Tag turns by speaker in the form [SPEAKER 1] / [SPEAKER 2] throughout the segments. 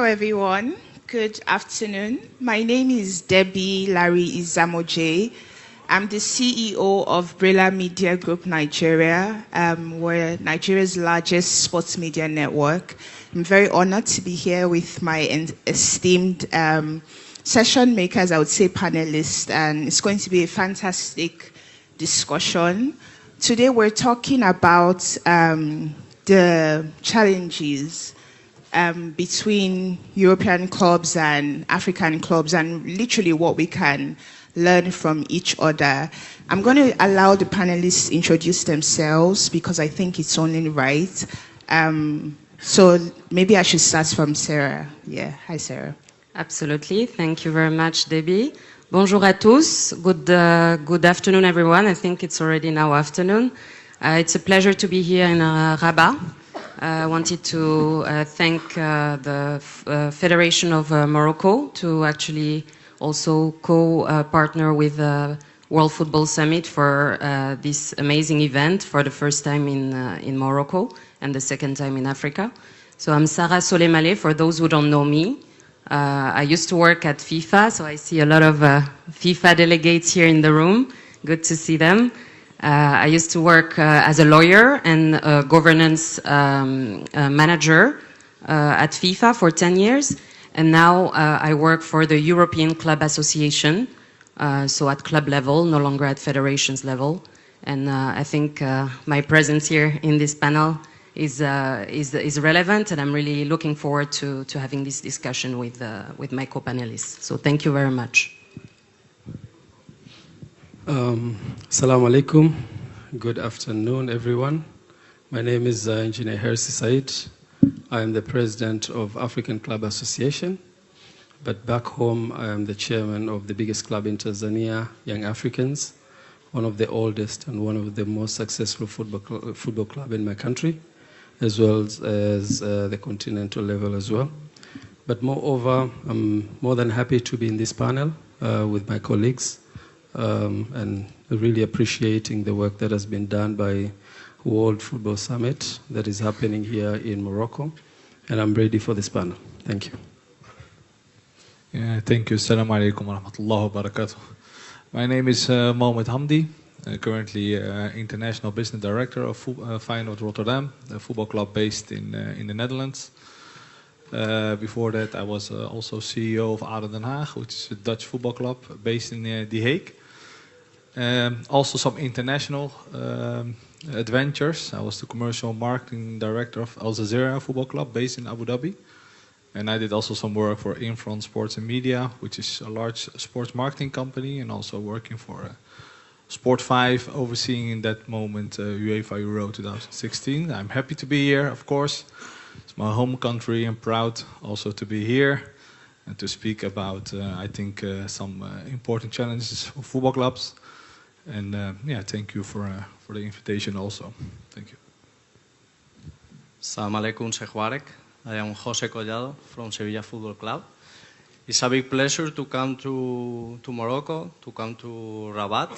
[SPEAKER 1] everyone. Good afternoon. My name is Debbie Larry Izamoje. I'm the CEO of Brilla Media Group Nigeria. We're Nigeria's largest sports media network. I'm very honored to be here with my esteemed session makers, I would say panelists, and it's going to be a fantastic discussion. Today we're talking about the challenges between European clubs and African clubs, and literally what we can learn from each other. I'm going to allow the panelists introduce themselves because I think it's only right. So maybe I should start from Sarah. Yeah, hi Sarah.
[SPEAKER 2] Absolutely, thank you very much, Debbie. Bonjour à tous. Good afternoon, everyone. I think it's already now afternoon. It's a pleasure to be here in Rabat. I wanted to thank the Federation of Morocco to actually also co-partner with World Football Summit for this amazing event for the first time in Morocco and the second time in Africa. So I'm Sarah Soleimale, for those who don't know me. I used to work at FIFA, so I see a lot of FIFA delegates here in the room. Good to see them. I used to work as a lawyer and a governance manager at FIFA for 10 years. And now I work for the European Club Association, so at club level, no longer at federations level. And I think my presence here in this panel is relevant, and I'm really looking forward to having this discussion with my co-panelists. So thank you very much.
[SPEAKER 3] Assalamu alaikum. Good afternoon, everyone. My name is Engineer Raisi Said. I am the president of African Club Association, but back home I am the chairman of the biggest club in Tanzania, Young Africans, one of the oldest and one of the most successful football club in my country, as well as the continental level as well. But moreover, I'm more than happy to be in this panel with my colleagues. And really appreciating the work that has been done by World Football Summit that is happening here in Morocco. And I'm ready for this panel. Thank you.
[SPEAKER 4] Yeah, thank you. Assalamu alaikum wa rahmatullahi wa barakatuh. My name is Mohamed Hamdi, currently International Business Director of Feyenoord Rotterdam, a football club based in the Netherlands. Before that, I was also CEO of ADO Den Haag, which is a Dutch football club based in The Hague. Also some international adventures. I was the commercial marketing director of Al Jazeera football club based in Abu Dhabi. And I did also some work for Infront Sports and Media, which is a large sports marketing company, and also working for Sport 5, overseeing in that moment UEFA Euro 2016. I'm happy to be here, of course. It's my home country. I'm proud also to be here and to speak about, I think, some important challenges for football clubs. And yeah, thank you for the invitation also. Thank you.
[SPEAKER 5] Assalamu alaikum, Sehwarek. I am Jose Collado from Sevilla Football Club. It's a big pleasure to come to Morocco, to come to Rabat.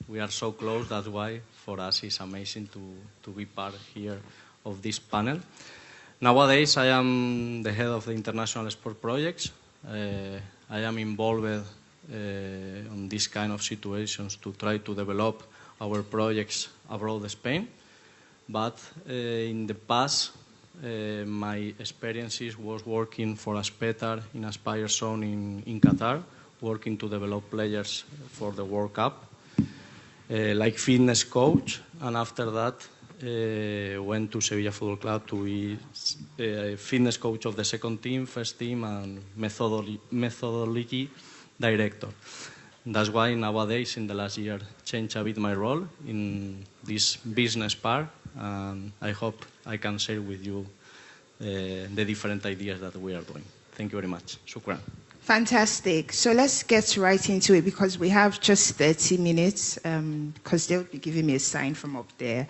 [SPEAKER 5] We are so close, that's why for us it's amazing to be part here of this panel. Nowadays I am the head of the international sport projects. I am involved on this kind of situations to try to develop our projects abroad Spain. But in the past, my experiences was working for Aspetar in Aspire Zone in Qatar, working to develop players for the World Cup, like fitness coach, and after that went to Sevilla Football Club to be fitness coach of the second team, first team, and methodology director. That's why nowadays, in the last year, changed a bit my role in this business part, and I hope I can share with you the different ideas that we are doing. Thank you very much. Shukran.
[SPEAKER 1] Fantastic. So let's get right into it because we have just 30 minutes because they'll be giving me a sign from up there.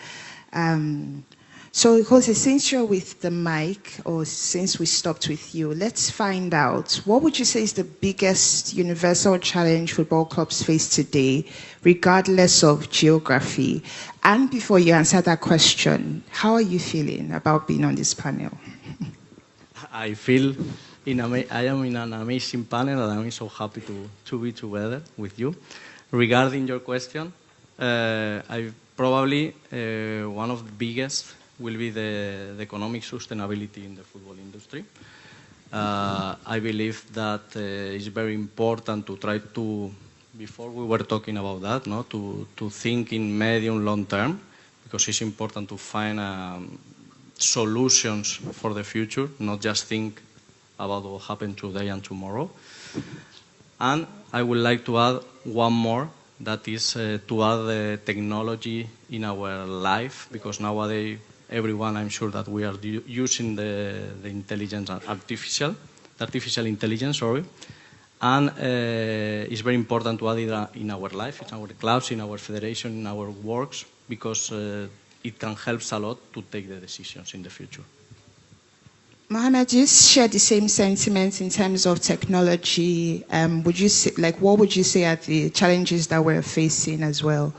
[SPEAKER 1] So, Jose, since you're with the mic, or since we stopped with you, let's find out, what would you say is the biggest universal challenge football clubs face today, regardless of geography? And before you answer that question, how are you feeling about being on this panel?
[SPEAKER 5] I feel I am in an amazing panel, and I'm so happy to be together with you. Regarding your question, I probably one of the biggest will be the economic sustainability in the football industry. I believe that it's very important to try to, before we were talking about that, no, to think in medium, long term, because it's important to find solutions for the future, not just think about what happened today and tomorrow. And I would like to add one more, that is to add the technology in our life, because nowadays everyone, I'm sure that we are using the intelligence, artificial intelligence, sorry. And it's very important to add it in our life, in our clubs, in our federation, in our works, because it can help a lot to take the decisions in the future.
[SPEAKER 1] Mohammed, do you share the same sentiments in terms of technology? Would you say, what would you say are the challenges that we're facing as well?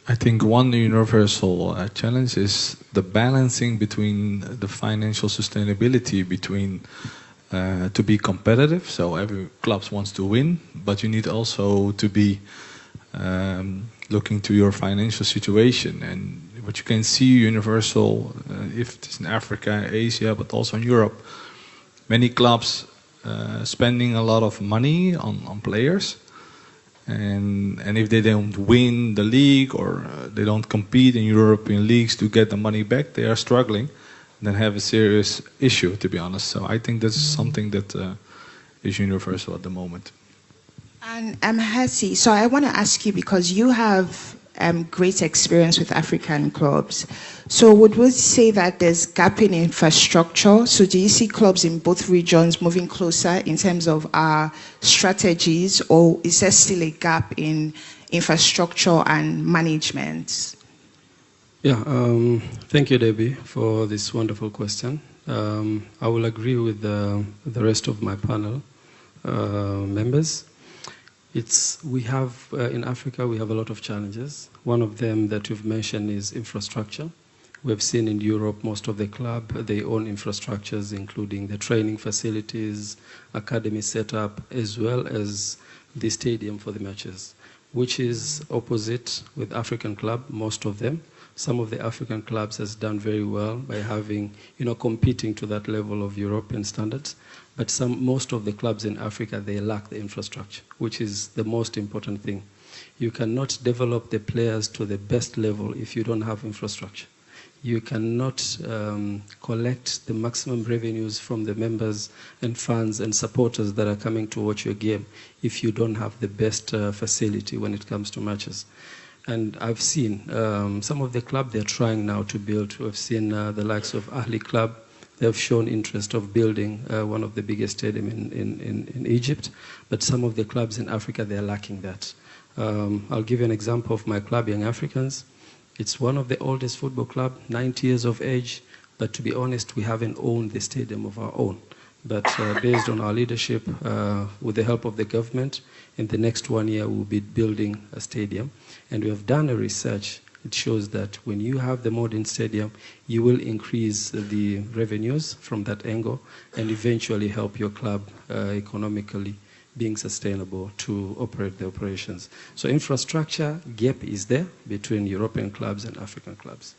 [SPEAKER 4] I think one universal challenge is the balancing between the financial sustainability between to be competitive. So every club wants to win, but you need also to be looking to your financial situation. And what you can see universal, if it's in Africa, Asia, but also in Europe, many clubs spending a lot of money on players. And if they don't win the league or they don't compete in European leagues to get the money back, they are struggling, then have a serious issue, to be honest. So I think that's something that is universal at the moment.
[SPEAKER 1] And Hasi, so I want to ask you, because you have great experience with African clubs. So would we say that there's gap in infrastructure? So do you see clubs in both regions moving closer in terms of our strategies, or is there still a gap in infrastructure and management?
[SPEAKER 3] Yeah, thank you, Debbie, for this wonderful question. I will agree with the rest of my panel members. In Africa, we have a lot of challenges. One of them that you've mentioned is infrastructure. We've seen in Europe, most of the club, they own infrastructures, including the training facilities, academy setup, as well as the stadium for the matches, which is opposite with African club, most of them. Some of the African clubs has done very well by having, competing to that level of European standards. But most of the clubs in Africa, they lack the infrastructure, which is the most important thing. You cannot develop the players to the best level if you don't have infrastructure. You cannot collect the maximum revenues from the members and fans and supporters that are coming to watch your game if you don't have the best facility when it comes to matches. And I've seen some of the clubs they're trying now to build. We've seen the likes of Ahli Club. They've shown interest of building one of the biggest stadiums in Egypt, but some of the clubs in Africa, they're lacking that. I'll give you an example of my club, Young Africans. It's one of the oldest football clubs, 90 years of age, but to be honest, we haven't owned the stadium of our own. But based on our leadership, with the help of the government, in the next 1 year, we'll be building a stadium. And we have done a research. It shows that when you have the modern stadium, you will increase the revenues from that angle and eventually help your club economically being sustainable to operate the operations. So infrastructure gap is there between European clubs and African clubs.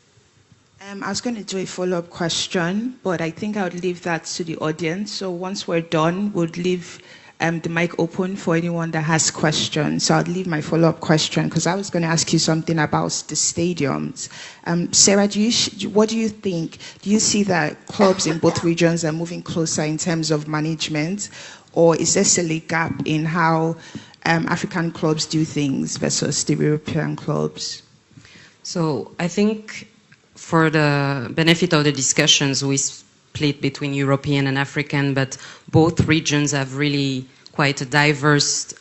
[SPEAKER 1] I was going to do a follow-up question, but I think I would leave that to the audience. So once we're done, we'll leave the mic open for anyone that has questions. So I'll leave my follow-up question because I was going to ask you something about the stadiums. Sarah, what do you think? Do you see that clubs in both regions are moving closer in terms of management, or is there still a gap in how African clubs do things versus the European clubs?
[SPEAKER 2] So I think for the benefit of the discussions, we split between European and African, but both regions have really quite a diversity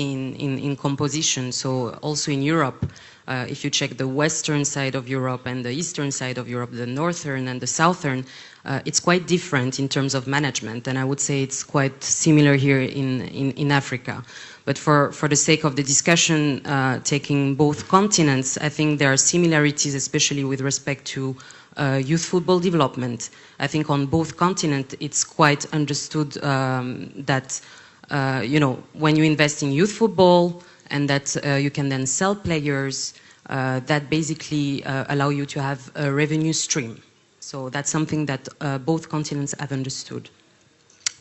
[SPEAKER 2] in composition. So also in Europe, if you check the western side of Europe and the eastern side of Europe, the northern and the southern, it's quite different in terms of management. And I would say it's quite similar here in Africa. But for the sake of the discussion, taking both continents, I think there are similarities, especially with respect to youth football development. I think on both continents it's quite understood that when you invest in youth football and that you can then sell players, that basically allow you to have a revenue stream. So that's something that both continents have understood.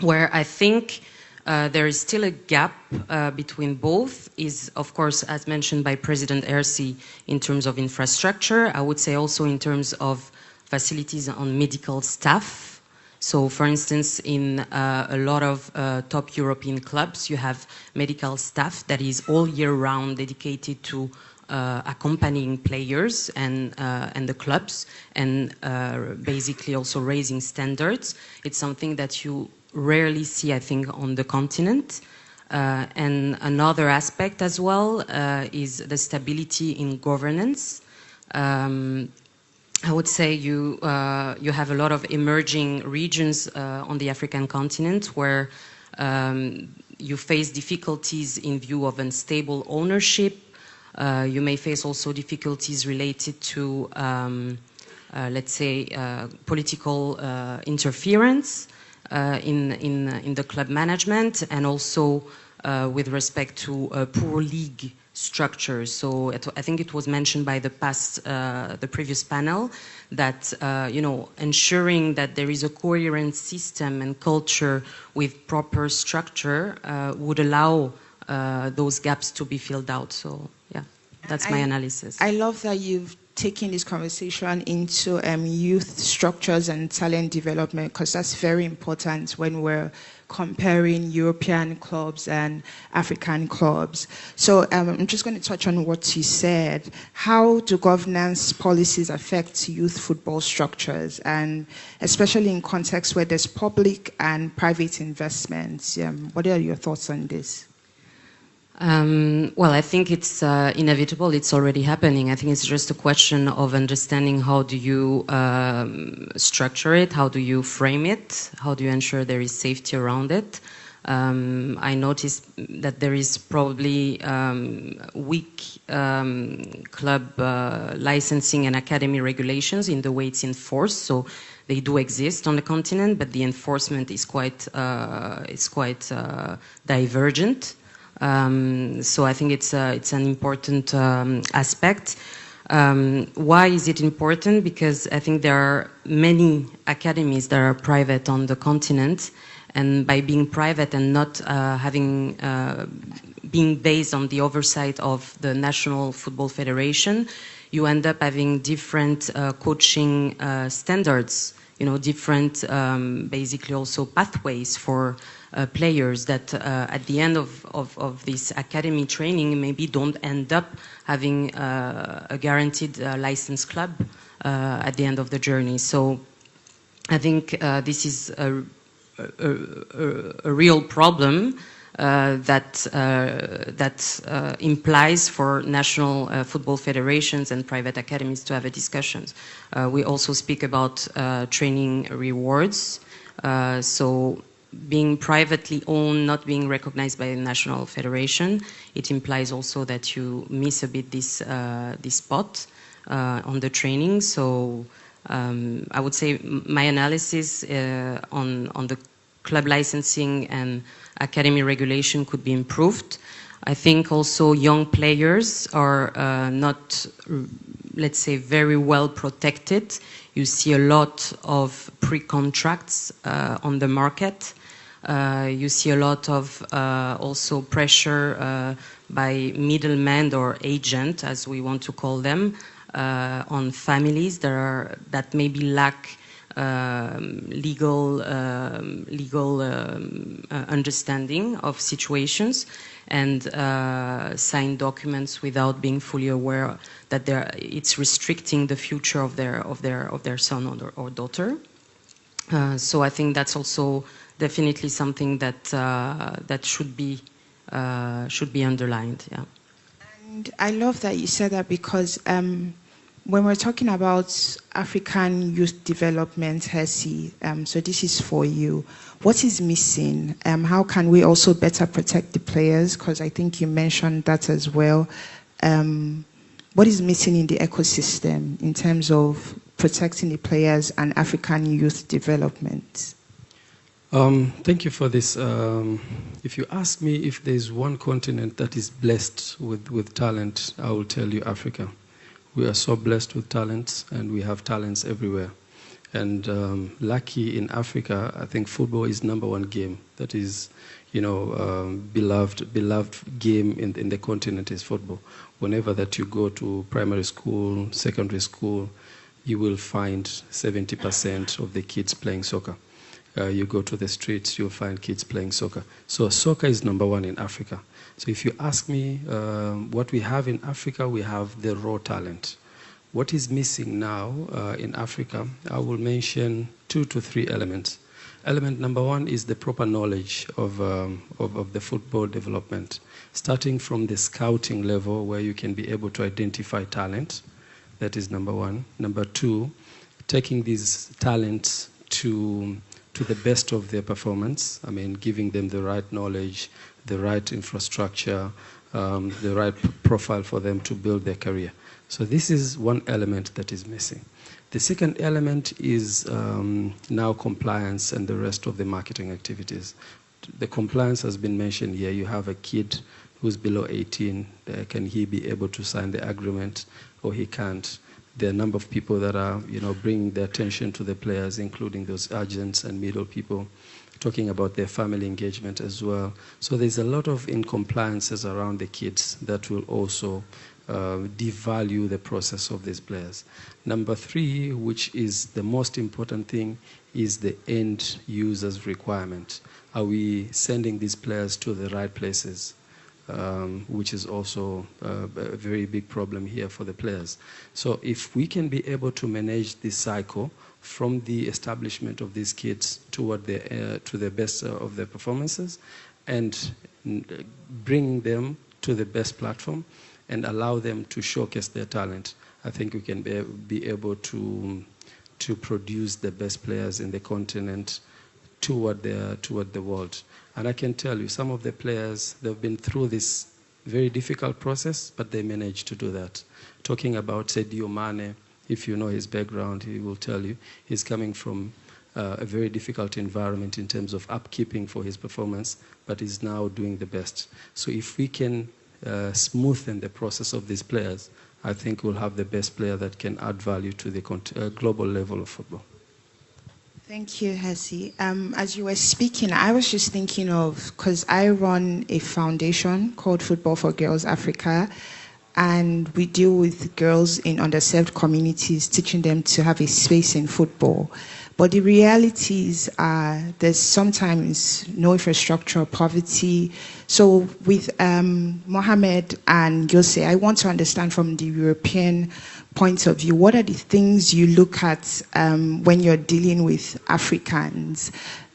[SPEAKER 2] Where I think there is still a gap between both is, of course, as mentioned by President Raisi, in terms of infrastructure. I would say also in terms of facilities on medical staff. So, for instance, in a lot of top European clubs, you have medical staff that is all year round dedicated to accompanying players and the clubs, and basically also raising standards. It's something that you rarely see, I think, on the continent. And another aspect as well is the stability in governance. I would say you have a lot of emerging regions on the African continent where you face difficulties in view of unstable ownership. You may face also difficulties related to, let's say, political interference in the club management, and also with respect to poor league structures. So I think it was mentioned by the previous panel that ensuring that there is a coherent system and culture with proper structure would allow those gaps to be filled out. So yeah, that's my analysis.
[SPEAKER 1] I love that you've taken this conversation into youth structures and talent development, because that's very important when we're comparing European clubs and African clubs. So I'm just going to touch on what you said. How do governance policies affect youth football structures, and especially in contexts where there's public and private investments? What are your thoughts on this?
[SPEAKER 2] Well, I think it's inevitable. It's already happening. I think it's just a question of understanding how do you structure it, how do you frame it, how do you ensure there is safety around it. I noticed that there is probably weak club licensing and academy regulations in the way it's enforced. So they do exist on the continent, but the enforcement is quite divergent. So I think it's an important aspect. Why is it important? Because I think there are many academies that are private on the continent, and by being private and not being based on the oversight of the National Football Federation, you end up having different coaching standards, different basically also pathways for players that at the end of this academy training maybe don't end up having a guaranteed licensed club at the end of the journey. So I think this is a real problem that implies for national football federations and private academies to have a discussion. We also speak about training rewards. So being privately owned, not being recognized by the national federation, it implies also that you miss a bit this spot on the training. So I would say my analysis on the club licensing and academy regulation could be improved. I think also young players are not, let's say, very well protected. You see a lot of pre-contracts on the market. You see a lot of also pressure by middlemen or agent, as we want to call them, on families that maybe lack legal understanding of situations, and sign documents without being fully aware that it's restricting the future of their son or daughter. So I think that's also definitely something that should be underlined. Yeah.
[SPEAKER 1] And I love that you said that, because when we're talking about African youth development, Hersi, so this is for you. What is missing? How can we also better protect the players? Because I think you mentioned that as well. What is missing in the ecosystem in terms of protecting the players and African youth development?
[SPEAKER 3] Thank you for this. If you ask me if there's one continent that is blessed with talent, I will tell you Africa. We are so blessed with talents, and we have talents everywhere. And lucky in Africa, I think football is #1 game. That is, beloved game in the continent is football. Whenever that you go to primary school, secondary school, you will find 70% of the kids playing soccer. You go to the streets, you'll find kids playing soccer. So soccer is #1 in Africa. So if you ask me what we have in Africa, we have the raw talent. What is missing now in Africa, I will mention 2 to 3 elements. Element #1 is the proper knowledge of the football development, starting from the scouting level where you can be able to identify talent. That is #1. #2, taking these talents to the best of their performance. I mean, giving them the right knowledge, the right infrastructure, the right profile for them to build their career. So this is one element that is missing. The second element is now compliance and the rest of the marketing activities. The compliance has been mentioned here. You have a kid who's below 18. Can he be able to sign the agreement, or he can't? There are a number of people that are, bringing their attention to the players, including those agents and middle people, talking about their family engagement as well. So there's a lot of incompliances around the kids that will also devalue the process of these players. #3, which is the most important thing, is the end user's requirement. Are we sending these players to the right places? Which is also a very big problem here for the players. So if we can be able to manage this cycle from the establishment of these kids toward to the best of their performances, and bring them to the best platform and allow them to showcase their talent, I think we can be able to produce the best players in the continent toward the world. And I can tell you, some of the players, they've been through this very difficult process, but they managed to do that. Talking about Sadio Mane, if you know his background, he will tell you he's coming from a very difficult environment in terms of upkeeping for his performance, but is now doing the best. So if we can smoothen the process of these players, I think we'll have the best player that can add value to the global level of football.
[SPEAKER 1] Thank you, Hesi. As you were speaking, I was just thinking of, because I run a foundation called Football for Girls Africa, and we deal with girls in underserved communities, teaching them to have a space in football. But the realities are there's sometimes no infrastructure, poverty. So with Mohammed and Yose, I want to understand from the European point of view, what are the things you look at when you're dealing with Africans,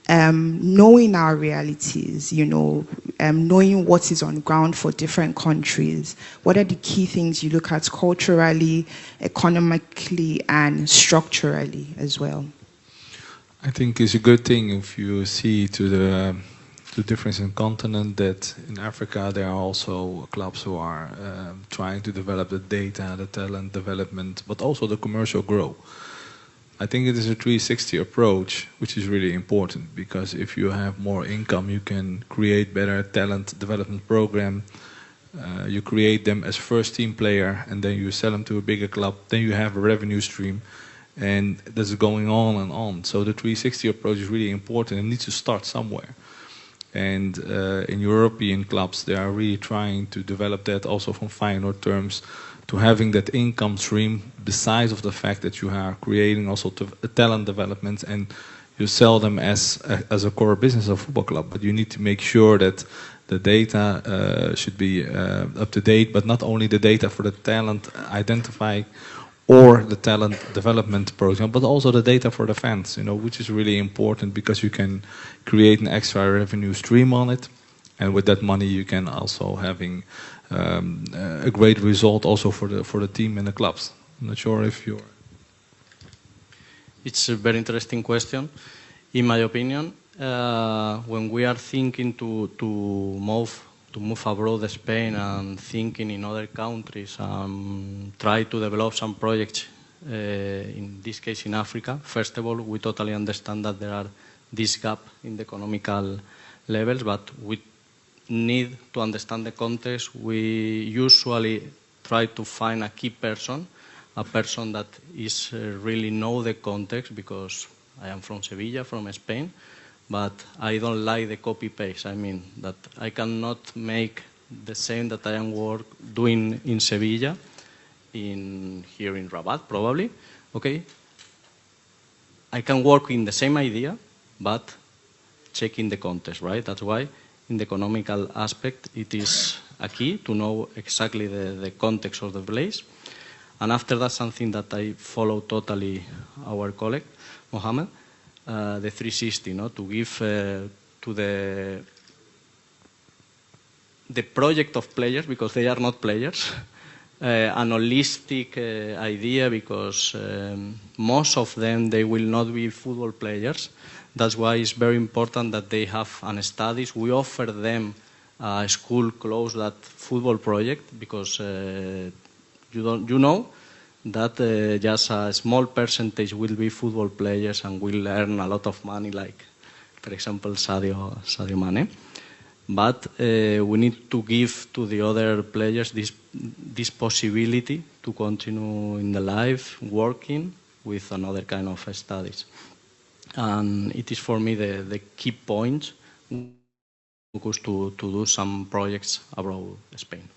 [SPEAKER 1] knowing our realities, knowing what is on ground for different countries? What are the key things you look at culturally, economically, and structurally as well?
[SPEAKER 4] I think it's a good thing if you see to the difference in continent that in Africa there are also clubs who are trying to develop the data, the talent development, but also the commercial growth. I think it is a 360 approach, which is really important, because if you have more income, you can create better talent development program. You create them as first team player, and then you sell them to a bigger club. Then you have a revenue stream. And that's going on and on. So the 360 approach is really important and needs to start somewhere. And in European clubs, they are really trying to develop that also from Feyenoord terms, to having that income stream besides of the fact that you are creating also talent development and you sell them as a core business of a football club. But you need to make sure that the data should be up to date, but not only the data for the talent identify or the talent development program, but also the data for the fans, which is really important because you can create an extra revenue stream on it, and with that money you can also having a great result also for the team and the clubs. I'm not sure if you're...
[SPEAKER 5] It's a very interesting question. In my opinion, when we are thinking to move abroad Spain and thinking in other countries and try to develop some projects in this case in Africa. First of all, we totally understand that there are this gap in the economical levels, but we need to understand the context. We usually try to find a key person, a person that is really know the context, because I am from Sevilla, from Spain, but I don't like the copy-paste. I mean, that I cannot make the same that I am doing in Sevilla, here in Rabat, probably, okay? I can work in the same idea, but checking the context, right? That's why in the economical aspect, it is a key to know exactly the context of the place. And after that, something that I follow totally our colleague, Mohammed, the 360, to give to the project of players, because they are not players, an holistic idea, because most of them, they will not be football players. That's why it's very important that they have an studies. We offer them a school close that football project, because you know that just a small percentage will be football players and will earn a lot of money, like, for example, Sadio Mane. But we need to give to the other players this possibility to continue in the life, working with another kind of studies. And it is for me the key point to do some projects abroad Spain.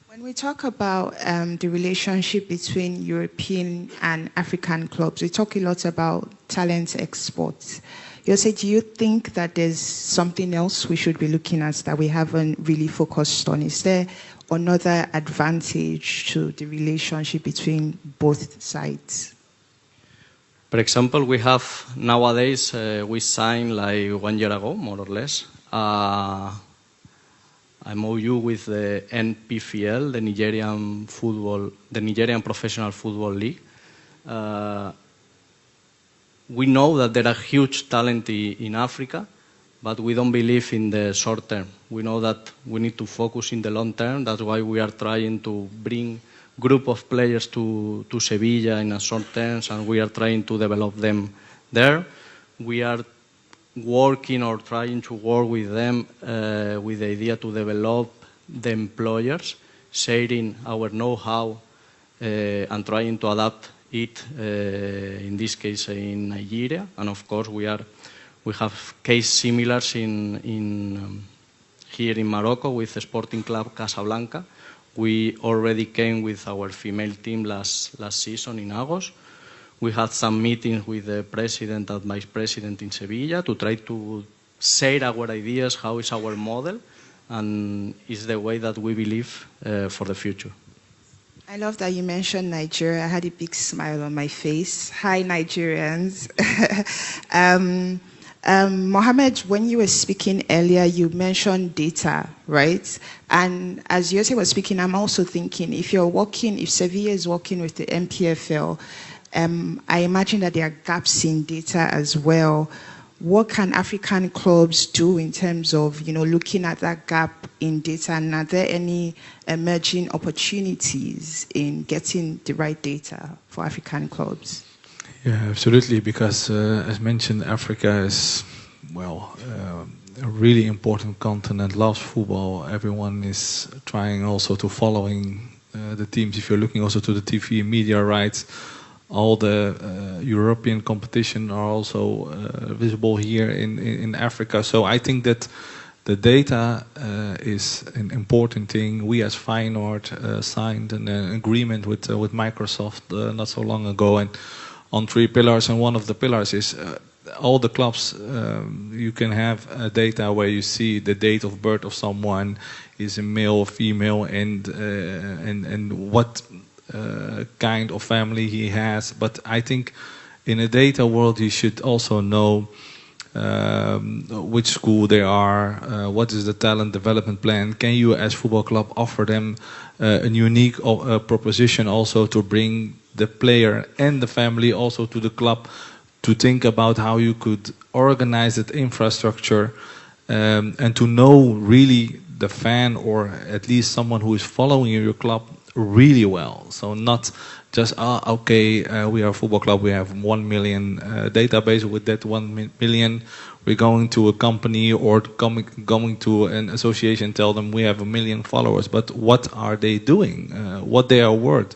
[SPEAKER 1] When we talk about the relationship between European and African clubs, we talk a lot about talent exports. Yose, do you think that there's something else we should be looking at that we haven't really focused on? Is there another advantage to the relationship between both sides?
[SPEAKER 5] For example, we have nowadays, we signed like 1 year ago, more or less, MOU with the NPFL, the Nigerian Professional Football League. We know that there are huge talent in Africa, but we don't believe in the short term. We know that we need to focus in the long term. That's why we are trying to bring group of players to Sevilla in a short term, and we are trying to develop them there. We are working or trying to work with them with the idea to develop the employers, sharing our know-how and trying to adapt it, in this case in Nigeria. And of course we have case similars in here in Morocco with the Sporting Club Casablanca. We already came with our female team last season in August. We had some meetings with the president and vice president in Sevilla to try to share our ideas, how is our model, and is the way that we believe for the future.
[SPEAKER 1] I love that you mentioned Nigeria. I had a big smile on my face. Hi, Nigerians. Mohammed, when you were speaking earlier, you mentioned data, right? And as Yose was speaking, I'm also thinking, if Sevilla is working with the MPFL, I imagine that there are gaps in data as well. What can African clubs do in terms of, looking at that gap in data? And are there any emerging opportunities in getting the right data for African clubs?
[SPEAKER 4] Yeah, absolutely. Because as mentioned, Africa is, a really important continent. Loves football. Everyone is trying also to following the teams. If you're looking also to the TV media rights, all the European competition are also visible here in Africa. So I think that the data is an important thing. We as Feyenoord signed an agreement with Microsoft not so long ago, and on 3 pillars, and one of the pillars is all the clubs, you can have data where you see the date of birth of someone, is a male or female, and what kind of family he has. But I think in a data world you should also know which school they are, what is the talent development plan. Can you as football club offer them a unique proposition also to bring the player and the family also to the club, to think about how you could organize that infrastructure, and to know really the fan, or at least someone who is following your club, really well. So not just, okay, we are a football club, we have 1 million database. With that 1 million, we're going to a company or going to an association and tell them we have 1 million followers. But what are they doing? What they are worth?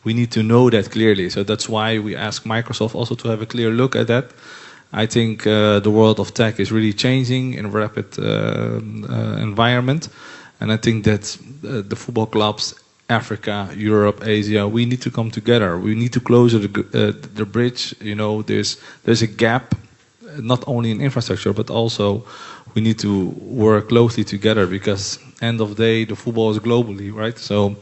[SPEAKER 4] We need to know that clearly. So that's why we ask Microsoft also to have a clear look at that. I think the world of tech is really changing in a rapid environment. And I think that the football clubs, Africa, Europe, Asia, we need to come together. We need to close the bridge. You know, there's a gap, not only in infrastructure, but also we need to work closely together, because end of the day, the football is globally, right? So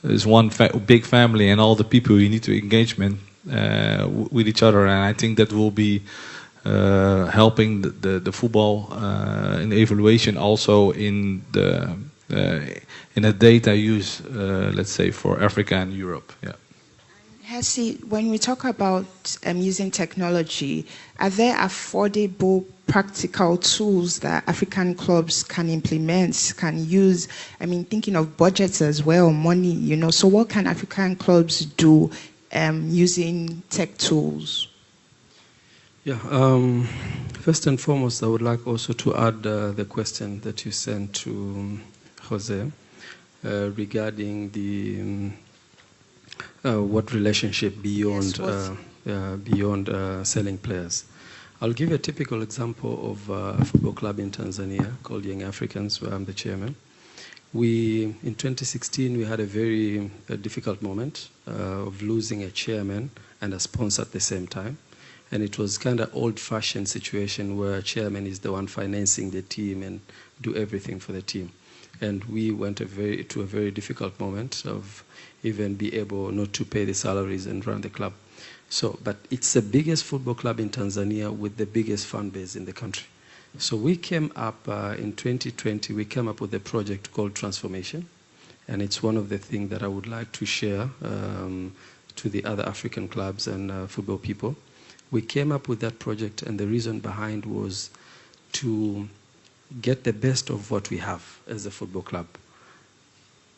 [SPEAKER 4] there's one big family, and all the people you need to engagement with each other. And I think that will be helping the football in the evaluation, also in the data use, let's say, for Africa and Europe. Yeah.
[SPEAKER 1] Raisi, when we talk about using technology, are there affordable, practical tools that African clubs can implement, can use? I mean, thinking of budgets as well, money, you know. So what can African clubs do using tech tools?
[SPEAKER 3] Yeah, first and foremost, I would like also to add the question that you sent to Jose regarding the what relationship beyond beyond selling players. I'll give you a typical example of a football club in Tanzania called Young Africans, where I'm the chairman. In 2016, we had a very difficult moment of losing a chairman and a sponsor at the same time. And it was kind of old-fashioned situation where a chairman is the one financing the team and do everything for the team. And we went to a very difficult moment of even be able not to pay the salaries and run the club. So, but it's the biggest football club in Tanzania with the biggest fan base in the country. So we came up in 2020, we came up with a project called Transformation. And it's one of the things that I would like to share to the other African clubs and football people. We came up with that project, and the reason behind was to get the best of what we have as a football club.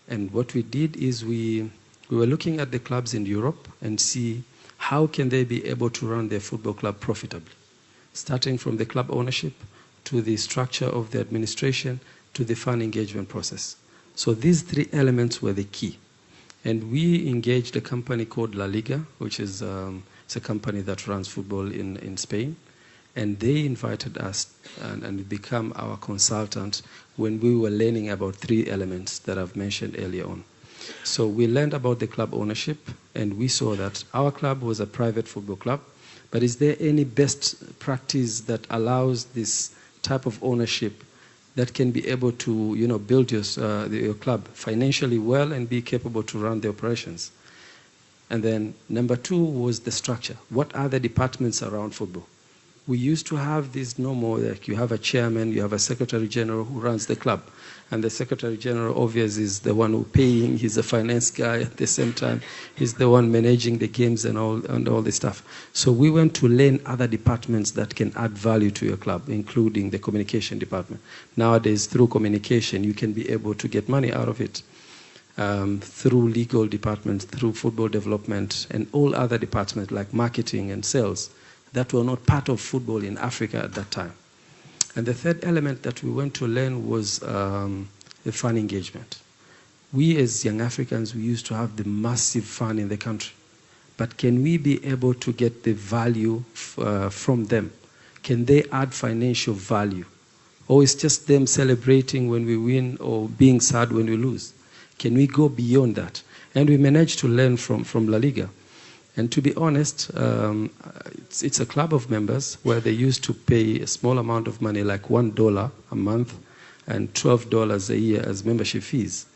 [SPEAKER 3] And what we did is we were looking at the clubs in Europe and see how can they be able to run their football club profitably, starting from the club ownership to the structure of the administration to the fan engagement process. So these three elements were the key. And we engaged a company called La Liga, which is it's a company that runs football in Spain. And they invited us and become our consultant when we were learning about three elements that I've mentioned earlier on. So we learned about the club ownership, and we saw that our club was a private football club. But is there any best practice that allows this type of ownership that can be able to, you know, build your club financially well and be capable to run the operations? And then number two was the structure. What are the departments around football? We used to have this normal, like you have a chairman, you have a secretary general who runs the club. And the secretary general, obviously, is the one who's paying. He's a finance guy at the same time. He's the one managing the games and all this stuff. So we went to learn other departments that can add value to your club, including the communication department. Nowadays, through communication, you can be able to get money out of it. Through legal departments, through football development, and all other departments like marketing and sales that were not part of football in Africa at that time. And the third element that we went to learn was the fan engagement. We as young Africans, we used to have the massive fan in the country. But can we be able to get the value from them? Can they add financial value? Or it's just them celebrating when we win or being sad when we lose? Can we go beyond that? And we managed to learn from La Liga. And to be honest, it's a club of members where they used to pay a small amount of money, like $1 a month and $12 a year as membership fees.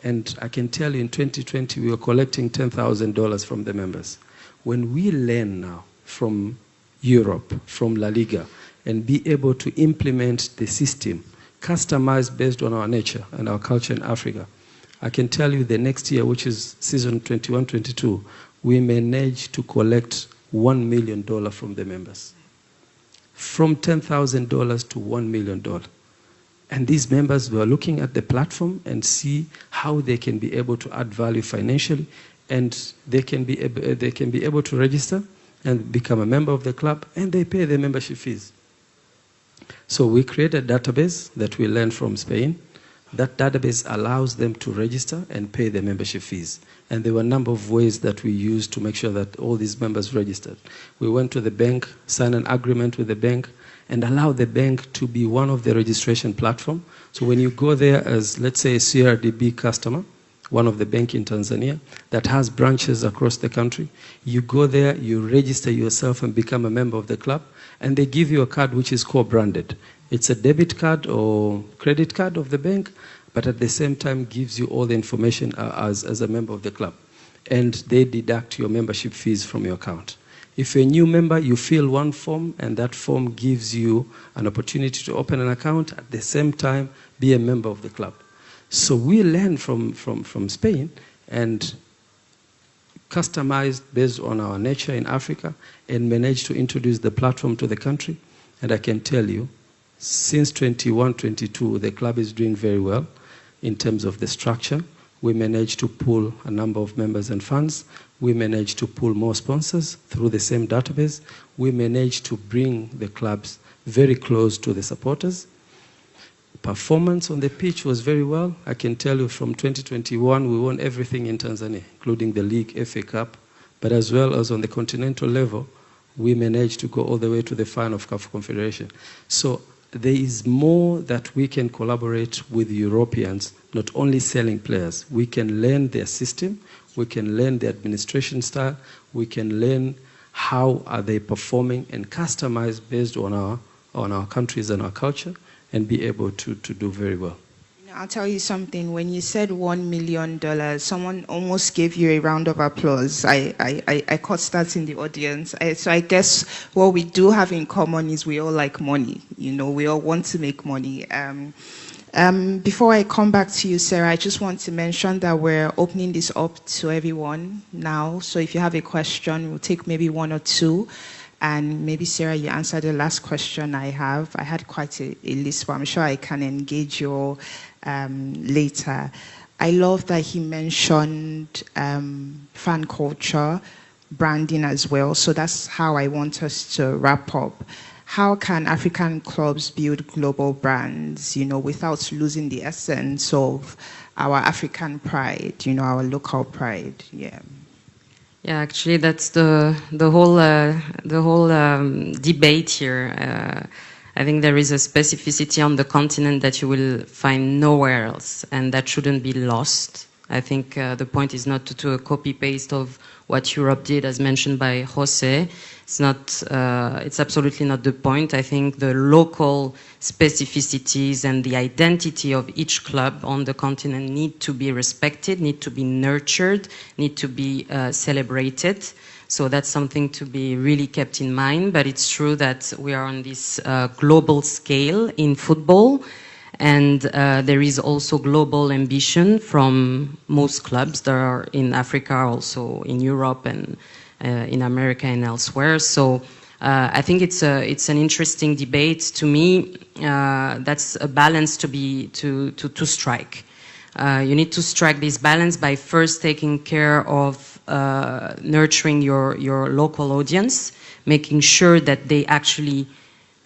[SPEAKER 3] And I can tell you in 2020, we were collecting $10,000 from the members. When we learn now from Europe, from La Liga, and be able to implement the system, customized based on our nature and our culture in Africa, I can tell you the next year, which is season 21-22, we managed to collect $1 million from the members. From $10,000 to $1 million. And these members were looking at the platform and see how they can be able to add value financially, and they can be able to register and become a member of the club, and they pay their membership fees. So we created a database that we learned from Spain. That database allows them to register and pay their membership fees. And there were a number of ways that we used to make sure that all these members registered. We went to the bank, signed an agreement with the bank, and allowed the bank to be one of the registration platform. So when you go there as, let's say, a CRDB customer, one of the bank in Tanzania that has branches across the country, you go there, you register yourself and become a member of the club, and they give you a card which is co-branded. It's a debit card or credit card of the bank, but at the same time gives you all the information as a member of the club. And they deduct your membership fees from your account. If you're a new member, you fill one form, and that form gives you an opportunity to open an account, at the same time be a member of the club. So we learned from Spain and customized based on our nature in Africa and managed to introduce the platform to the country. And I can tell you, since 21-22, the club is doing very well in terms of the structure. We managed to pull a number of members and funds. We managed to pull more sponsors through the same database. We managed to bring the clubs very close to the supporters. Performance on the pitch was very well. I can tell you from 2021, we won everything in Tanzania, including the league, FA Cup, but as well as on the continental level, we managed to go all the way to the final of CAF Confederation. So there is more that we can collaborate with Europeans, not only selling players. We can learn their system, we can learn the administration style, we can learn how are they performing and customize based on our countries and our culture, and be able to do very well.
[SPEAKER 1] I'll tell you something. When you said $1 million, someone almost gave you a round of applause. I caught that in the audience. So I guess what we do have in common is we all like money. You know, we all want to make money. Before I come back to you, Sarah, I just want to mention that we're opening this up to everyone now. So if you have a question, we'll take maybe one or two. And maybe, Sarah, you answer the last question I have. I had quite a list, but I'm sure I can engage you later. I love that he mentioned fan culture, branding as well. So that's how I want us to wrap up. How can African clubs build global brands, you know, without losing the essence of our African pride, you know, our local pride? Yeah.
[SPEAKER 2] Yeah, actually, that's the whole debate here. I think there is a specificity on the continent that you will find nowhere else, and that shouldn't be lost. I think the point is not to do a copy-paste of what Europe did, as mentioned by Jose. It's not. It's absolutely not the point. I think the local specificities and the identity of each club on the continent need to be respected, need to be nurtured, need to be celebrated. So that's something to be really kept in mind. But it's true that we are on this global scale in football. And there is also global ambition from most clubs that are in Africa, also in Europe and in America and elsewhere. So I think it's an interesting debate. To me, that's a balance to strike. You need to strike this balance by first taking care of nurturing your local audience, making sure that they actually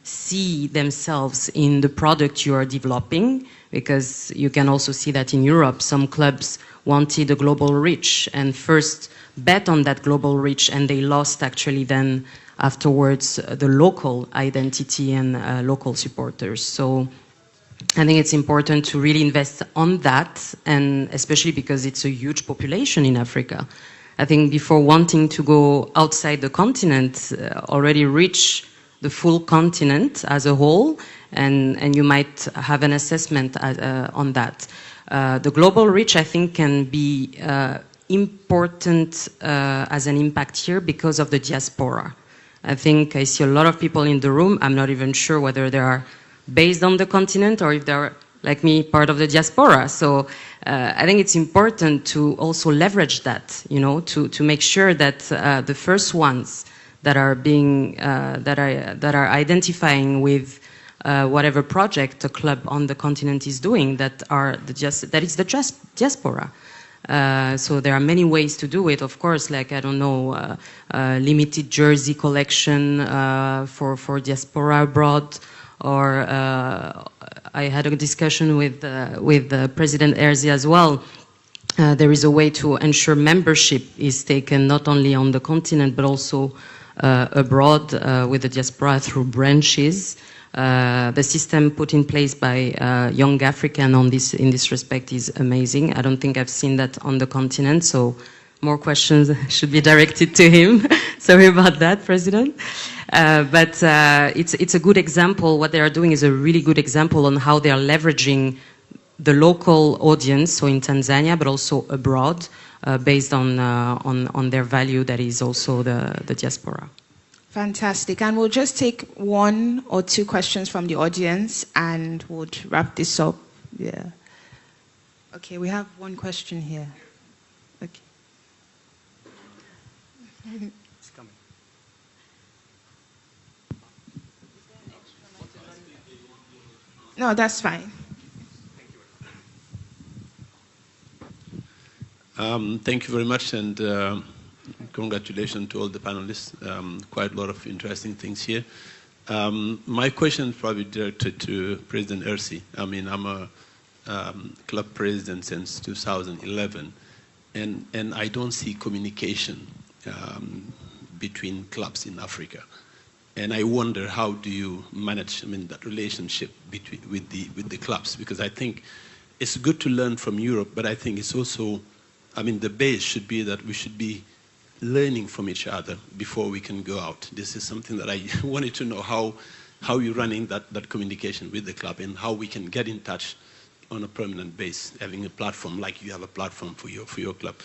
[SPEAKER 2] see themselves in the product you are developing, because you can also see that in Europe, some clubs wanted a global reach and first bet on that global reach, and they lost actually then afterwards the local identity and local supporters. So I think it's important to really invest on that, and especially because it's a huge population in Africa. I think before wanting to go outside the continent, already reach the full continent as a whole, and you might have an assessment on that. The global reach, I think, can be important as an impact here because of the diaspora. I think I see a lot of people in the room. I'm not even sure whether they are based on the continent or if they're, like me, part of the diaspora. So I think it's important to also leverage that, you know, to make sure that the first ones that are being that are identifying with whatever project a club on the continent is doing that is the diaspora. So there are many ways to do it. Of course, like, I don't know, limited jersey collection for diaspora abroad, or I had a discussion with President Herzi as well. There is a way to ensure membership is taken not only on the continent but also abroad with the diaspora through branches. The system put in place by Young African in this respect is amazing. I don't think I've seen that on the continent, so more questions should be directed to him. Sorry about that, President. But it's a good example. What they are doing is a really good example on how they are leveraging the local audience, so in Tanzania, but also abroad, based on their value that is also the diaspora.
[SPEAKER 1] Fantastic. And we'll just take 1 or 2 questions from the audience and we'll wrap this up. Yeah. Okay, we have 1 question here. Okay.
[SPEAKER 3] It's coming.
[SPEAKER 1] No, that's fine.
[SPEAKER 6] Thank you very much, and congratulations to all the panelists. Quite a lot of interesting things here. My question is probably directed to President Herzi. I mean, I'm a club president since 2011, and I don't see communication between clubs in Africa. And I wonder, how do you manage, I mean, that relationship with the clubs? Because I think it's good to learn from Europe, but I think it's also, I mean, the base should be that we should be learning from each other before we can go out. This is something that I wanted to know, how you're running that communication with the club and how we can get in touch on a permanent base, having a platform like you have a platform for your club.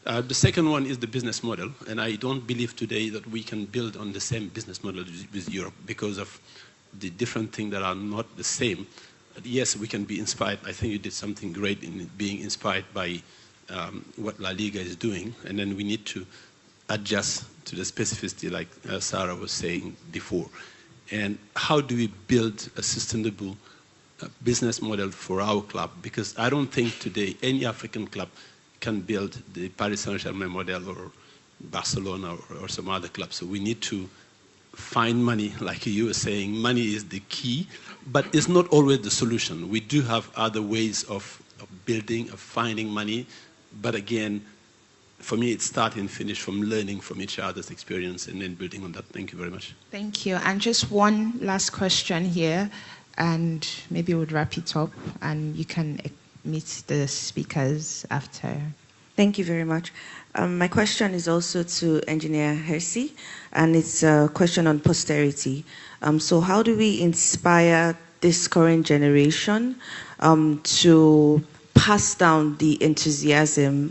[SPEAKER 6] The second one is the business model, and I don't believe today that we can build on the same business model with Europe because of the different things that are not the same. But yes, we can be inspired. I think you did something great in being inspired by what La Liga is doing, and then we need to adjust to the specificity, like Sarah was saying before. And how do we build a sustainable business model for our club? Because I don't think today any African club can build the Paris Saint-Germain model or Barcelona or some other club. So we need to find money, like you were saying. Money is the key, but it's not always the solution. We do have other ways of building, of finding money, but again, for me, it starts and finishes from learning from each other's experience and then building on that. Thank you very much.
[SPEAKER 1] Thank you. And just one last question here, and maybe we'll wrap it up, and you can meet the speakers after.
[SPEAKER 7] Thank you very much. My question is also to Engineer Herzi, and it's a question on posterity. So how do we inspire this current generation to pass down the enthusiasm,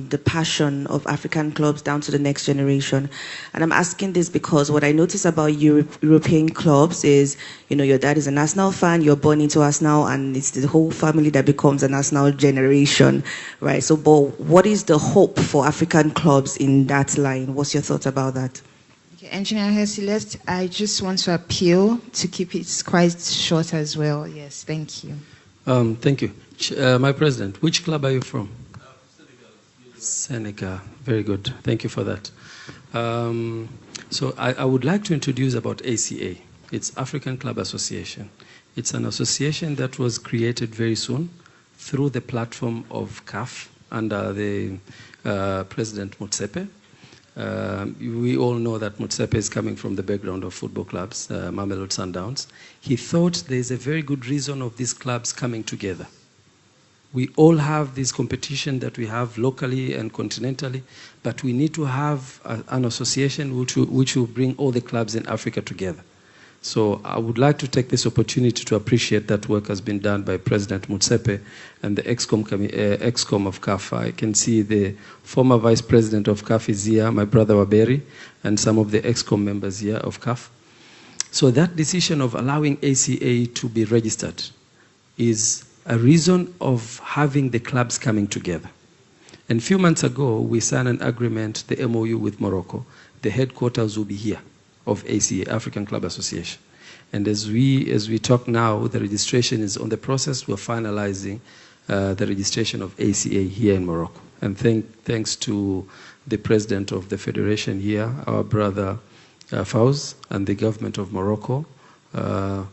[SPEAKER 7] the passion of African clubs down to the next generation? And I'm asking this because what I notice about European clubs is, you know, your dad is an Arsenal fan, you're born into Arsenal, and it's the whole family that becomes an Arsenal generation, right? So, but what is the hope for African clubs in that line? What's your thoughts about that?
[SPEAKER 1] Okay, Engineer Herzi, I just want to appeal to keep it quite short as well. Yes, thank you.
[SPEAKER 3] Thank you. My President, which club are you from? Senegal. Very good. Thank you for that. So I would like to introduce about ACA. It's African Club Association. It's an association that was created very soon through the platform of CAF under the President Motsepe. We all know that Motsepe is coming from the background of football clubs, Mamelodi Sundowns. He thought there's a very good reason of these clubs coming together. We all have this competition that we have locally and continentally, but we need to have an association which will bring all the clubs in Africa together. So I would like to take this opportunity to appreciate that work has been done by President Motsepe and the ExCom of CAF. I can see the former Vice President of CAF is here, my brother Waberi, and some of the ExCom members here of CAF. So that decision of allowing ACA to be registered is a reason of having the clubs coming together. And a few months ago, we signed an agreement, the MOU with Morocco. The headquarters will be here of ACA, African Club Association. And as we talk now, the registration is on the process. We're finalizing the registration of ACA here in Morocco. And thanks to the president of the federation here, our brother Fauz, and the government of Morocco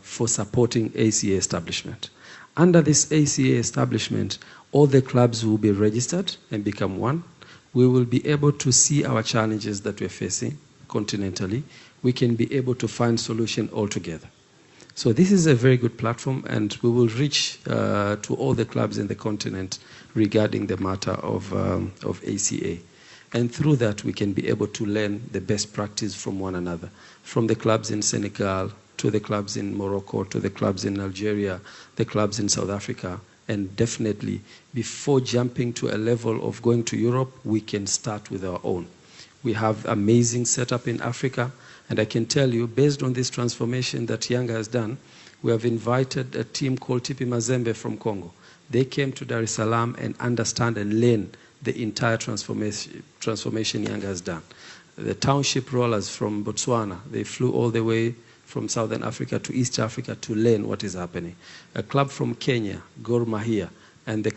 [SPEAKER 3] for supporting ACA establishment. Under this ACA establishment, all the clubs will be registered and become one. We will be able to see our challenges that we're facing continentally. We can be able to find solution altogether. So this is a very good platform, and we will reach to all the clubs in the continent regarding the matter of ACA. And through that, we can be able to learn the best practice from one another, from the clubs in Senegal, to the clubs in Morocco, to the clubs in Algeria, the clubs in South Africa. And definitely, before jumping to a level of going to Europe, we can start with our own. We have amazing setup in Africa, and I can tell you, based on this transformation that Yanga has done, we have invited a team called Tipi Mazembe from Congo. They came to Dar es Salaam and understand and learn the entire transformation Yanga has done. The township rollers from Botswana, they flew all the way from Southern Africa to East Africa to learn what is happening. A club from Kenya, Gor Mahia, and the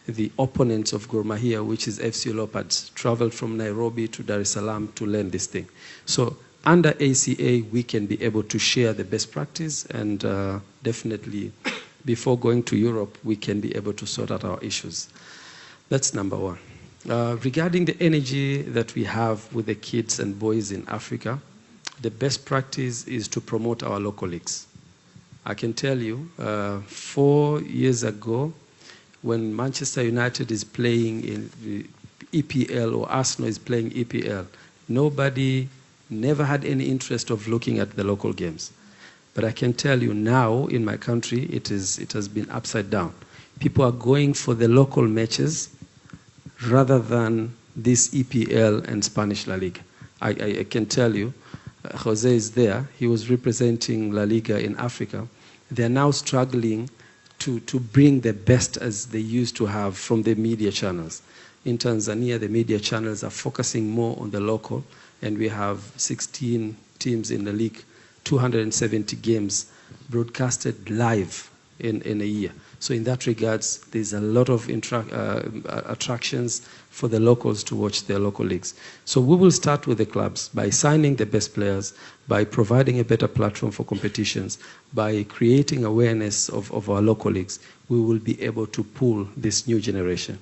[SPEAKER 3] the opponents of Gor Mahia, which is FC Leopards, traveled from Nairobi to Dar es Salaam to learn this thing. So under ACA, we can be able to share the best practice, and definitely before going to Europe, we can be able to sort out our issues. That's number one. Regarding the energy that we have with the kids and boys in Africa, the best practice is to promote our local leagues. I can tell you, 4 years ago, when Manchester United is playing in the EPL or Arsenal is playing EPL, nobody never had any interest of looking at the local games. But I can tell you now in my country, it has been upside down. People are going for the local matches rather than this EPL and Spanish La Liga. I can tell you, Jose is there. He was representing La Liga in Africa. They're now struggling to bring the best as they used to have from the media channels. In Tanzania, the media channels are focusing more on the local, and we have 16 teams in the league, 270 games broadcasted live in a year. So in that regards, there's a lot of attractions for the locals to watch their local leagues. So we will start with the clubs by signing the best players, by providing a better platform for competitions, by creating awareness of our local leagues. We will be able to pull this new generation.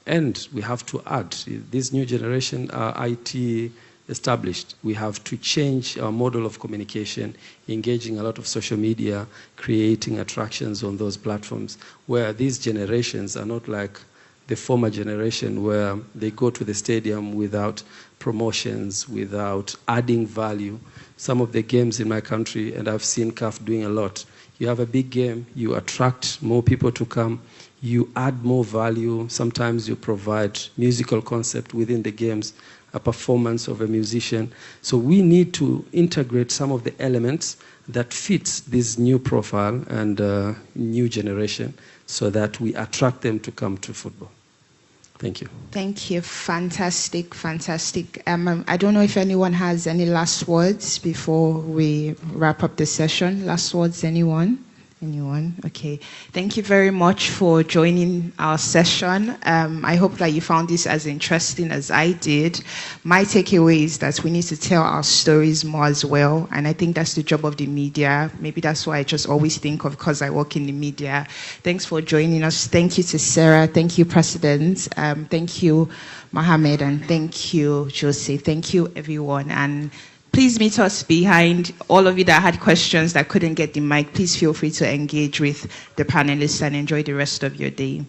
[SPEAKER 3] And we have to add, this new generation are IT established. We have to change our model of communication, engaging a lot of social media, creating attractions on those platforms, where these generations are not like the former generation where they go to the stadium without promotions, without adding value. Some of the games in my country, and I've seen CAF doing a lot, you have a big game, you attract more people to come, you add more value, sometimes you provide musical concept within the games, a performance of a musician. So we need to integrate some of the elements that fits this new profile and new generation so that we attract them to come to football. Thank you.
[SPEAKER 1] Thank you. Fantastic, fantastic. I don't know if anyone has any last words before we wrap up the session. Last words, anyone? Anyone? Okay. Thank you very much for joining our session. I hope that you found this as interesting as I did. My takeaway is that we need to tell our stories more as well. And I think that's the job of the media. Maybe that's why I just always think of, because I work in the media. Thanks for joining us. Thank you to Sarah. Thank you, President. Thank you, Mohammed. And thank you, Jose. Thank you, everyone. And please meet us behind. All of you that had questions that couldn't get the mic, please feel free to engage with the panelists and enjoy the rest of your day.